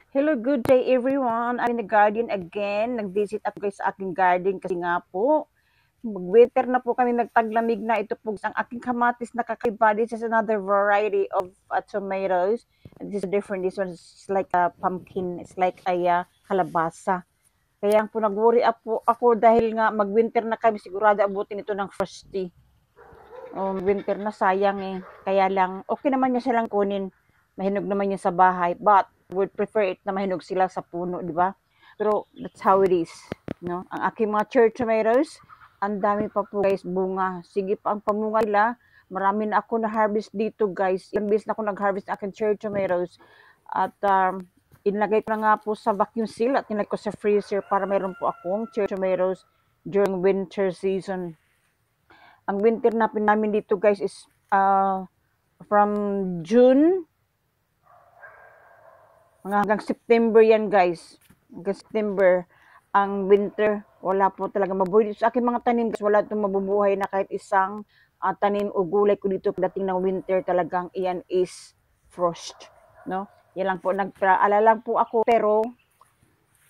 Hello, good day everyone. I'm in the garden again. Nag-visit ako guys sa aking garden kasi nga po, mag-winter na po kami, nagtaglamig na. Ito po ang aking kamatis na kakaiba. This is another variety of tomatoes. This is different. This one is like a pumpkin. It's like a kalabasa. Kaya po nag-worry ako dahil nga mag-winter na kami. Sigurado abutin ito ng frosty. Winter na, sayang eh. Kaya lang, okay naman niya silang kunin. Mahinog naman niya sa bahay. But, would prefer it na mahinog sila sa puno, di ba? Pero, that's how it is. No? Ang aking mga cherry tomatoes, ang dami pa po guys, bunga. Sige pa ang pamunga nila. Marami na ako na-harvest dito guys. Ilang beses na ako nag-harvest ng aking cherry tomatoes. At, inlagay ko na nga po sa vacuum seal at inlagay ko sa freezer para meron po akong cherry tomatoes during winter season. Ang winter namin dito guys is from June hanggang September yan guys. Hanggang September ang winter. Wala po talaga mabuhay dito sa aking mga tanim guys. Wala itong mabubuhay na kahit isang tanim o gulay ko dito pagdating ng winter. Talagang iyan is frost. No? Yan lang po. Nagpaalala lang po ako pero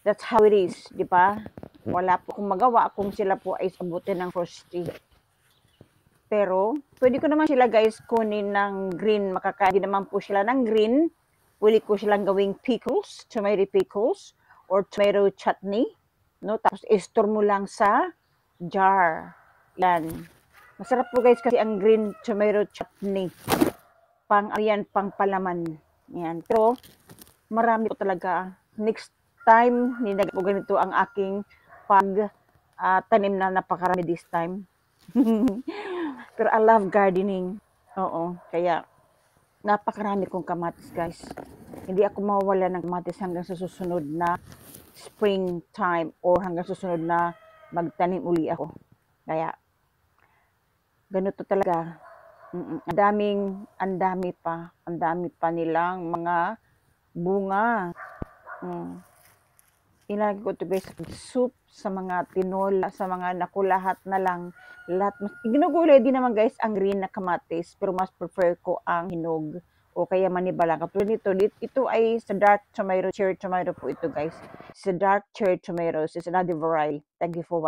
that's how it is. Di ba? Wala po akong magawa kung sila po ay sabutin ng frosty. Pero, pwede ko naman sila guys kunin ng green. Makakain naman po sila ng green. Pwede ko silang gawing pickles, tomato pickles, or tomato chutney. No? Tapos, i-store mo lang sa jar. Yan. Masarap po guys kasi ang green tomato chutney. Pang palaman. Yan. Pero, marami po talaga. Next time, ninagay po ganito ang aking tanim na napakarami this time. Pero I love gardening. Oo, kaya napakarami kong kamatis guys. Hindi ako mawawala ng kamatis hanggang sa susunod na springtime or hanggang susunod na magtanim uli ako. Kaya, ganito talaga. Ang dami pa nilang mga bunga. Inalagay ko ito guys sa soup, sa mga tinola, sa mga nakulahat na lang. Ginugulay din naman guys ang green na kamatis, pero mas prefer ko ang hinog o kaya manibalang. Katulad nito, ito ay sa dark tomato, cherry tomato po ito guys. Sa dark cherry tomatoes, it's another variety. Thank you for watching.